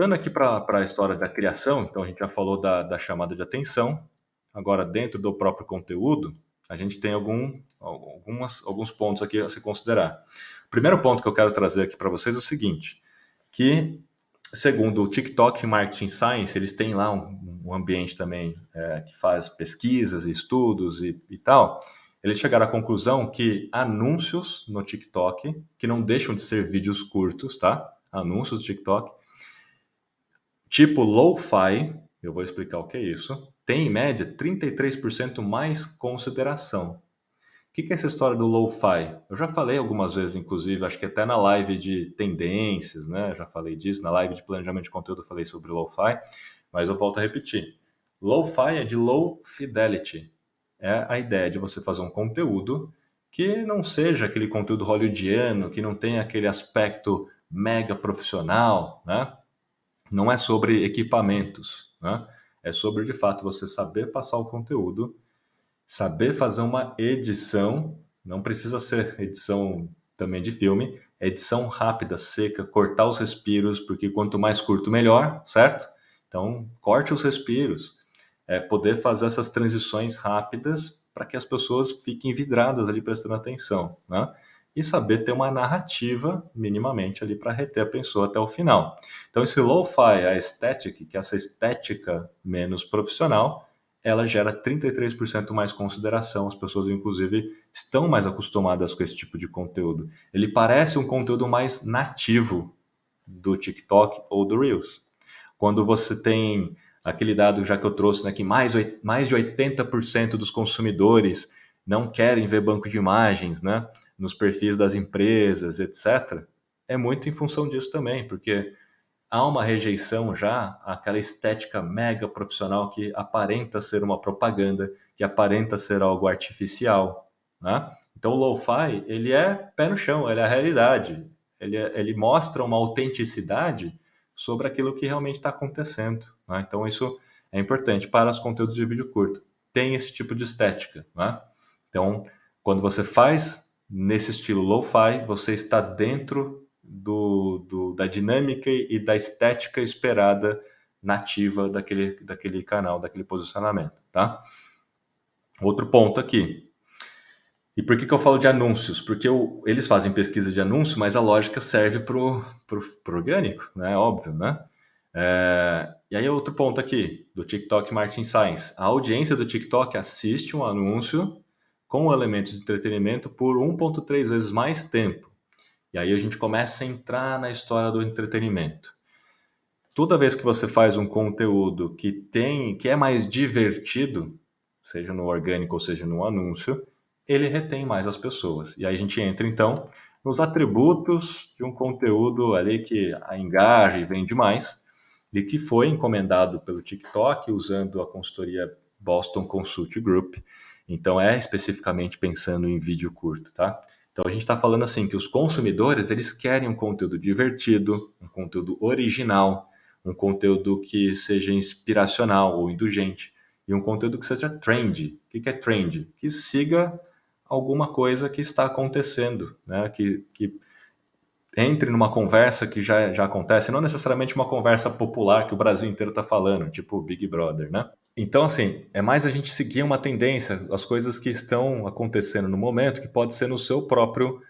voltando aqui para a história da criação, então a gente já falou da chamada de atenção. Agora, dentro do próprio conteúdo, a gente tem alguns pontos aqui a se considerar. O primeiro ponto que eu quero trazer aqui para vocês é o seguinte, que segundo o TikTok Marketing Science, eles têm lá um ambiente também que faz pesquisas e estudos e tal. Eles chegaram à conclusão que anúncios no TikTok, que não deixam de ser vídeos curtos, tá? Anúncios do TikTok, tipo lo-fi, eu vou explicar o que é isso, tem em média 33% mais consideração. O que é essa história do lo-fi? Eu já falei algumas vezes, inclusive, acho que até na live de tendências, né? Já falei disso, na live de planejamento de conteúdo eu falei sobre lo-fi, mas eu volto a repetir. Lo-fi é de low fidelity. É a ideia de você fazer um conteúdo que não seja aquele conteúdo hollywoodiano, que não tenha aquele aspecto mega profissional, né? Não é sobre equipamentos, né? É sobre, de fato, você saber passar o conteúdo, saber fazer uma edição, não precisa ser edição também de filme, é edição rápida, seca, cortar os respiros, porque quanto mais curto, melhor, certo? Então, corte os respiros, poder fazer essas transições rápidas para que as pessoas fiquem vidradas ali prestando atenção, né? E saber ter uma narrativa minimamente ali para reter a pessoa até o final. Então, esse lo-fi, a estética, que é essa estética menos profissional, ela gera 33% mais consideração. As pessoas, inclusive, estão mais acostumadas com esse tipo de conteúdo. Ele parece um conteúdo mais nativo do TikTok ou do Reels. Quando você tem aquele dado, já que eu trouxe, né, que mais de 80% dos consumidores não querem ver banco de imagens, né, nos perfis das empresas, etc., é muito em função disso também, porque há uma rejeição já àquela estética mega profissional que aparenta ser uma propaganda, que aparenta ser algo artificial, né? Então o lo-fi, ele é pé no chão, ele é a realidade, ele mostra uma autenticidade sobre aquilo que realmente está acontecendo, né? Então isso é importante para os conteúdos de vídeo curto. Tem esse tipo de estética, né? Então, quando você faz nesse estilo lo-fi, você está dentro da dinâmica e da estética esperada nativa daquele canal, daquele posicionamento, tá? Outro ponto aqui. E por que eu falo de anúncios? Porque eles fazem pesquisa de anúncio, mas a lógica serve pro orgânico, né? Óbvio, né? E aí outro ponto aqui, do TikTok Marketing Science. A audiência do TikTok assiste um anúncio com elementos de entretenimento por 1,3 vezes mais tempo. E aí a gente começa a entrar na história do entretenimento. Toda vez que você faz um conteúdo que é mais divertido, seja no orgânico ou seja no anúncio, ele retém mais as pessoas. E aí a gente entra então nos atributos de um conteúdo ali que engaja e vende mais, e que foi encomendado pelo TikTok usando a consultoria Boston Consult Group. Então é especificamente pensando em vídeo curto, tá? Então a gente está falando assim que os consumidores eles querem um conteúdo divertido, um conteúdo original, um conteúdo que seja inspiracional ou indulgente e um conteúdo que seja trendy. O que é trendy? Que siga alguma coisa que está acontecendo, né? Que entre numa conversa que já acontece, não necessariamente uma conversa popular que o Brasil inteiro está falando, tipo o Big Brother, né? Então, assim, é mais a gente seguir uma tendência, as coisas que estão acontecendo no momento, que pode ser no seu próprio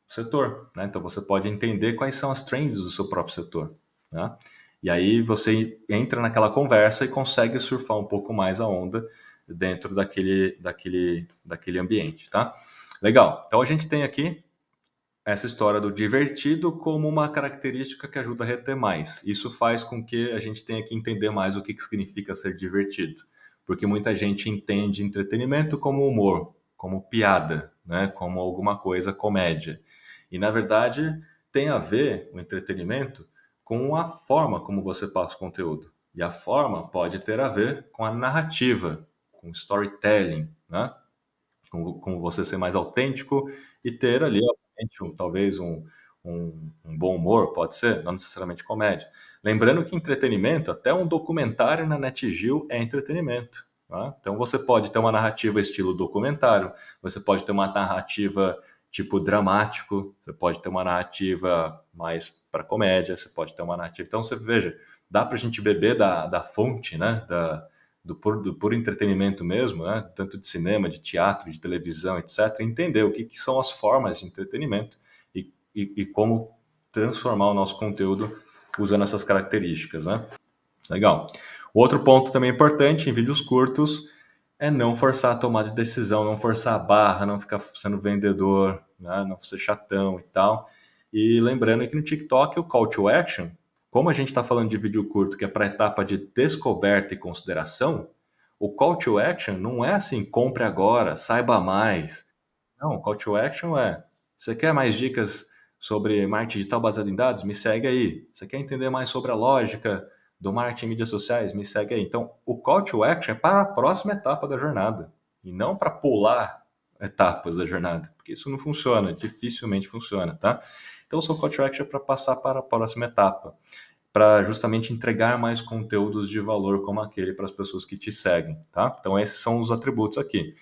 setor, né? Então você pode entender quais são as trends do seu próprio setor, né? E aí você entra naquela conversa e consegue surfar um pouco mais a onda dentro daquele ambiente, tá? Legal. Então a gente tem aqui essa história do divertido como uma característica que ajuda a reter mais. Isso faz com que a gente tenha que entender mais o que significa ser divertido, porque muita gente entende entretenimento como humor, como piada, né? Como alguma coisa comédia. E na verdade tem a ver o entretenimento com a forma como você passa o conteúdo. E a forma pode ter a ver com a narrativa, com storytelling, né? Com você ser mais autêntico e ter ali, obviamente, talvez um bom humor, pode ser, não necessariamente comédia. Lembrando que entretenimento, até um documentário na NetGeo é entretenimento. Tá? Então você pode ter uma narrativa estilo documentário, você pode ter uma narrativa tipo dramático, você pode ter uma narrativa mais para comédia, você pode ter uma narrativa. Então, você veja, dá para a gente beber da fonte, né? Do puro entretenimento mesmo, né? Tanto de cinema, de teatro, de televisão, etc. E entender o que são as formas de entretenimento e como transformar o nosso conteúdo usando essas características, né? Legal. O outro ponto também importante em vídeos curtos é não forçar a tomada de decisão, não forçar a barra, não ficar sendo vendedor, né? Não ser chatão e tal. E lembrando que no TikTok o call to action, como a gente está falando de vídeo curto que é para a etapa de descoberta e consideração, o call to action não é assim, compre agora, saiba mais. Não, call to action é: você quer mais dicas sobre marketing digital baseado em dados? Me segue aí. Você quer entender mais sobre a lógica do marketing em mídias sociais? Me segue aí. Então, o call to action é para a próxima etapa da jornada e não para pular etapas da jornada, porque isso não funciona, dificilmente funciona, tá? Então, o seu call to action é para passar para a próxima etapa, para justamente entregar mais conteúdos de valor como aquele para as pessoas que te seguem, tá? Então, esses são os atributos aqui.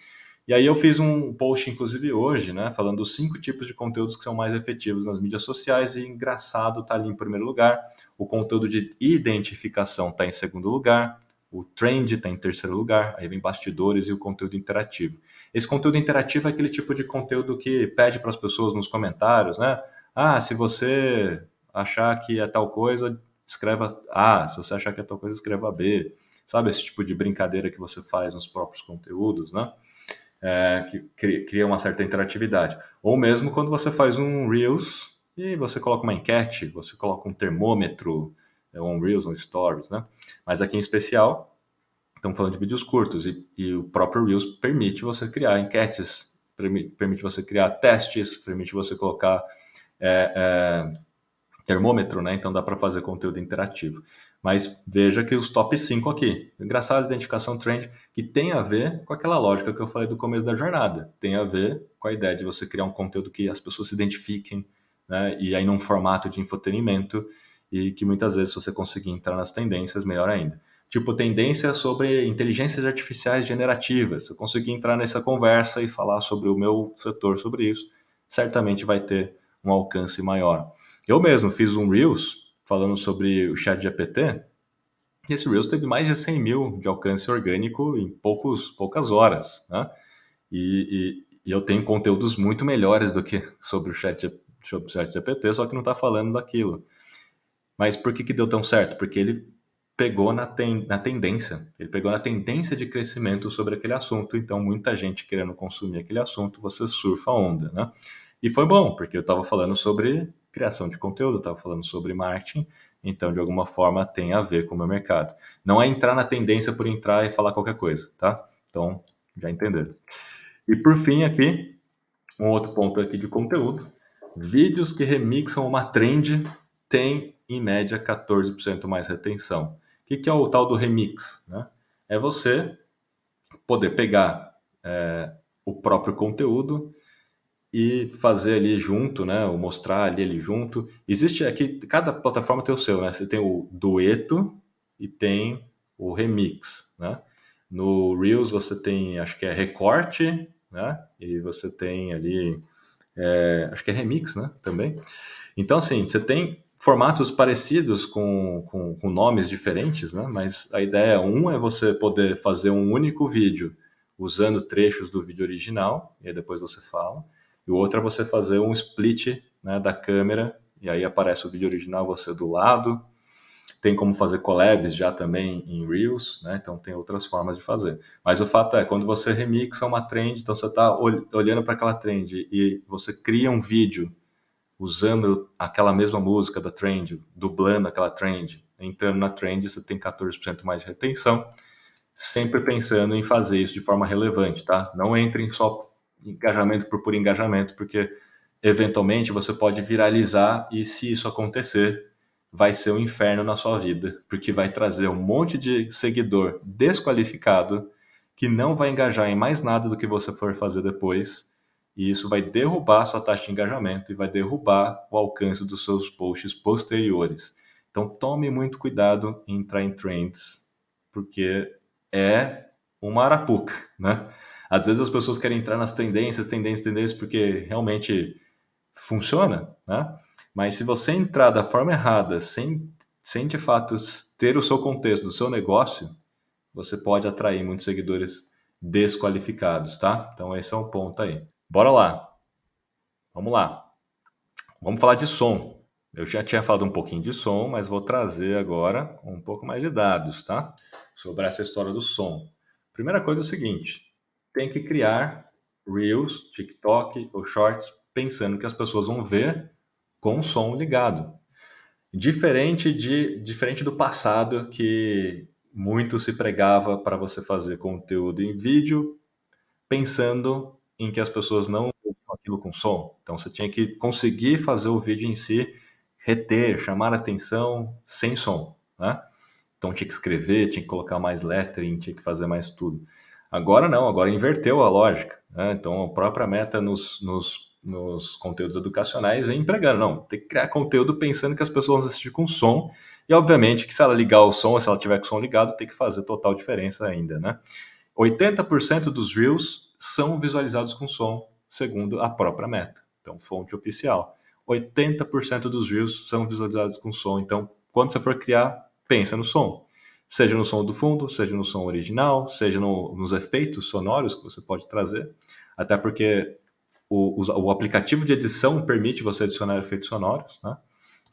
E aí eu fiz um post, inclusive hoje, né, falando dos 5 tipos de conteúdos que são mais efetivos nas mídias sociais e engraçado tá ali em primeiro lugar, o conteúdo de identificação está em segundo lugar, o trend está em terceiro lugar, aí vem bastidores e o conteúdo interativo. Esse conteúdo interativo é aquele tipo de conteúdo que pede para as pessoas nos comentários, né? Ah, se você achar que é tal coisa, escreva A, se você achar que é tal coisa, escreva B. Sabe esse tipo de brincadeira que você faz nos próprios conteúdos, né? Que cria uma certa interatividade. Ou mesmo quando você faz um Reels e você coloca uma enquete, você coloca um termômetro, um Reels, um Stories, né? Mas aqui em especial, estamos falando de vídeos curtos e o próprio Reels permite você criar enquetes, permite você criar testes, permite você colocar termômetro, né? Então dá para fazer conteúdo interativo. Mas veja que os top 5 aqui, engraçado, identificação trend, que tem a ver com aquela lógica que eu falei do começo da jornada, tem a ver com a ideia de você criar um conteúdo que as pessoas se identifiquem, né? E aí num formato de infotenimento e que muitas vezes se você conseguir entrar nas tendências, melhor ainda. Tipo, tendência sobre inteligências artificiais generativas. Se eu conseguir entrar nessa conversa e falar sobre o meu setor sobre isso, certamente vai ter um alcance maior. Eu mesmo fiz um Reels falando sobre o ChatGPT, e esse Reels teve mais de 100 mil de alcance orgânico em poucas horas, né? E eu tenho conteúdos muito melhores do que sobre o ChatGPT, só que não está falando daquilo. Mas por que deu tão certo? Porque ele pegou na tendência, ele pegou na tendência de crescimento sobre aquele assunto, então muita gente querendo consumir aquele assunto, você surfa a onda, né? E foi bom, porque eu estava falando sobre criação de conteúdo, eu estava falando sobre marketing, então de alguma forma tem a ver com o meu mercado. Não é entrar na tendência por entrar e falar qualquer coisa, tá? Então, já entenderam. E por fim aqui, um outro ponto aqui de conteúdo, vídeos que remixam uma trend têm em média 14% mais retenção. O que é o tal do remix? Né? É você poder pegar o próprio conteúdo e fazer ali junto, né? Ou mostrar ali junto. Existe aqui, cada plataforma tem o seu, né? Você tem o dueto e tem o remix, né? No Reels você tem, acho que é recorte, né? E você tem ali, acho que é remix, né? Também. Então, assim, você tem formatos parecidos com nomes diferentes, né? Mas a ideia, é você poder fazer um único vídeo usando trechos do vídeo original, e aí depois você fala. E o outro é você fazer um split, né, da câmera, e aí aparece o vídeo original, você do lado. Tem como fazer collabs já também em Reels, né? Então tem outras formas de fazer. Mas o fato é, quando você remixa uma trend, então você está olhando para aquela trend e você cria um vídeo usando aquela mesma música da trend, dublando aquela trend, entrando na trend, você tem 14% mais de retenção, sempre pensando em fazer isso de forma relevante, tá? Não entrem só engajamento por engajamento, porque eventualmente você pode viralizar e se isso acontecer, vai ser um inferno na sua vida, porque vai trazer um monte de seguidor desqualificado que não vai engajar em mais nada do que você for fazer depois, e isso vai derrubar a sua taxa de engajamento e vai derrubar o alcance dos seus posts posteriores. Então tome muito cuidado em entrar em trends, porque é uma arapuca, né? Às vezes as pessoas querem entrar nas tendências, porque realmente funciona, né? Mas se você entrar da forma errada, sem de fato ter o seu contexto do seu negócio, você pode atrair muitos seguidores desqualificados, tá? Então esse é um ponto aí. Bora lá. Vamos lá. Vamos falar de som. Eu já tinha falado um pouquinho de som, mas vou trazer agora um pouco mais de dados, tá? Sobre essa história do som. Primeira coisa é o seguinte: tem que criar Reels, TikTok ou Shorts pensando que as pessoas vão ver com o som ligado. Diferente do passado, que muito se pregava para você fazer conteúdo em vídeo pensando em que as pessoas não ouviam aquilo com som. Então você tinha que conseguir fazer o vídeo em si reter, chamar a atenção sem som, né? Então tinha que escrever, tinha que colocar mais lettering, tinha que fazer mais tudo. Agora não, agora inverteu a lógica, né? Então a própria Meta nos conteúdos educacionais vem empregando, não, tem que criar conteúdo pensando que as pessoas vão assistir com som, e obviamente que se ela ligar o som, se ela tiver com o som ligado, tem que fazer total diferença ainda, né? 80% dos Reels são visualizados com som, segundo a própria Meta. Então, fonte oficial. 80% dos Reels são visualizados com som. Então, quando você for criar, pensa no som. Seja no som do fundo, seja no som original, seja nos efeitos sonoros que você pode trazer. Até porque o aplicativo de edição permite você adicionar efeitos sonoros, né?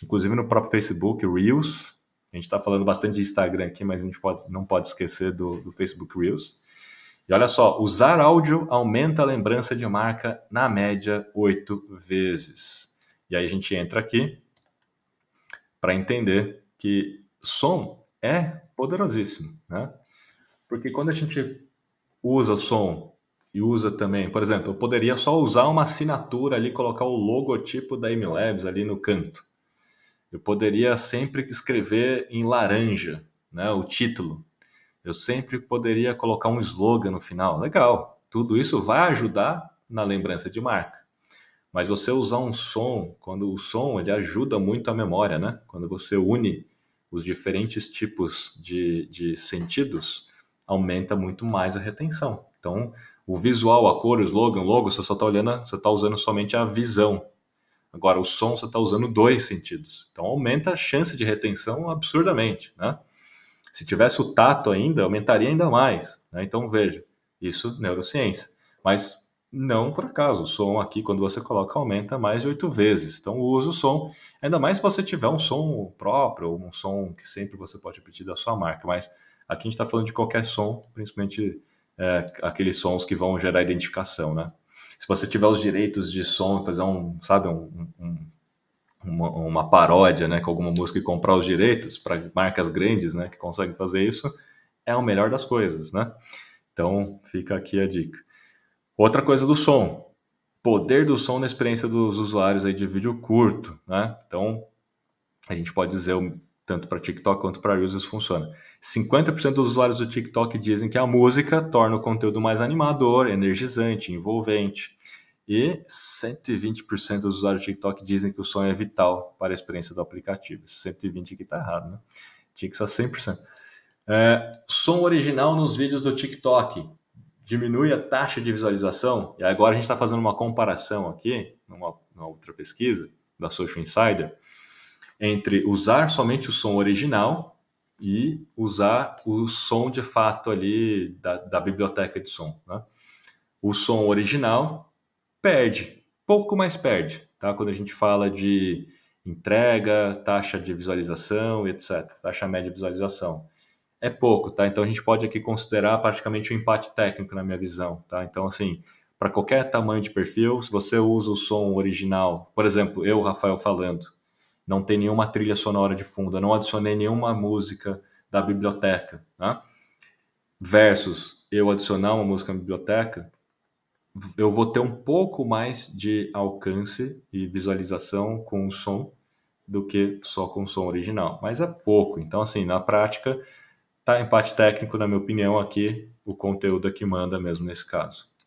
Inclusive no próprio Facebook, Reels. A gente está falando bastante de Instagram aqui, mas a gente não pode esquecer do Facebook Reels. E olha só, usar áudio aumenta a lembrança de marca na média 8 vezes. E aí a gente entra aqui para entender que som é poderosíssimo, né? Porque quando a gente usa o som e usa também, por exemplo, eu poderia só usar uma assinatura ali, colocar o logotipo da MLabs ali no canto. Eu poderia sempre escrever em laranja, né, o título. Eu sempre poderia colocar um slogan no final. Legal, tudo isso vai ajudar na lembrança de marca. Mas você usar um som, quando o som ele ajuda muito a memória, né? Quando você une os diferentes tipos de sentidos, aumenta muito mais a retenção. Então, o visual, a cor, o slogan, o logo, você só está olhando, você está usando somente a visão. Agora, o som, você está usando 2 sentidos. Então, aumenta a chance de retenção absurdamente, né? Se tivesse o tato ainda, aumentaria ainda mais, né? Então, veja, isso neurociência. Mas não por acaso, o som aqui, quando você coloca, aumenta mais de 8 vezes. Então, use o som, ainda mais se você tiver um som próprio, ou um som que sempre você pode repetir da sua marca. Mas aqui a gente está falando de qualquer som, principalmente aqueles sons que vão gerar identificação, né? Se você tiver os direitos de som, fazer uma paródia, né, com alguma música e comprar os direitos para marcas grandes, né, que conseguem fazer isso, é o melhor das coisas, né? Então, fica aqui a dica. Outra coisa do som, poder do som na experiência dos usuários aí de vídeo curto, né? Então, a gente pode dizer tanto para TikTok quanto para Reels isso funciona. 50% dos usuários do TikTok dizem que a música torna o conteúdo mais animador, energizante, envolvente. E 120% dos usuários do TikTok dizem que o som é vital para a experiência do aplicativo. Esse 120 aqui tá errado, né? Tinha que ser 100%. Som original nos vídeos do TikTok diminui a taxa de visualização. E agora a gente está fazendo uma comparação aqui, numa outra pesquisa da Social Insider, entre usar somente o som original e usar o som de fato ali da biblioteca de som, né? O som original perde, pouco mais perde, tá? Quando a gente fala de entrega, taxa de visualização, etc. Taxa média de visualização. É pouco, tá? Então a gente pode aqui considerar praticamente um empate técnico na minha visão, tá? Então, assim, para qualquer tamanho de perfil, se você usa o som original, por exemplo, eu, Rafael, falando, não tem nenhuma trilha sonora de fundo, eu não adicionei nenhuma música da biblioteca, tá? Versus eu adicionar uma música na biblioteca, eu vou ter um pouco mais de alcance e visualização com o som do que só com o som original, mas é pouco. Então, assim, na prática, tá empate técnico, na minha opinião, aqui, o conteúdo é que manda mesmo nesse caso.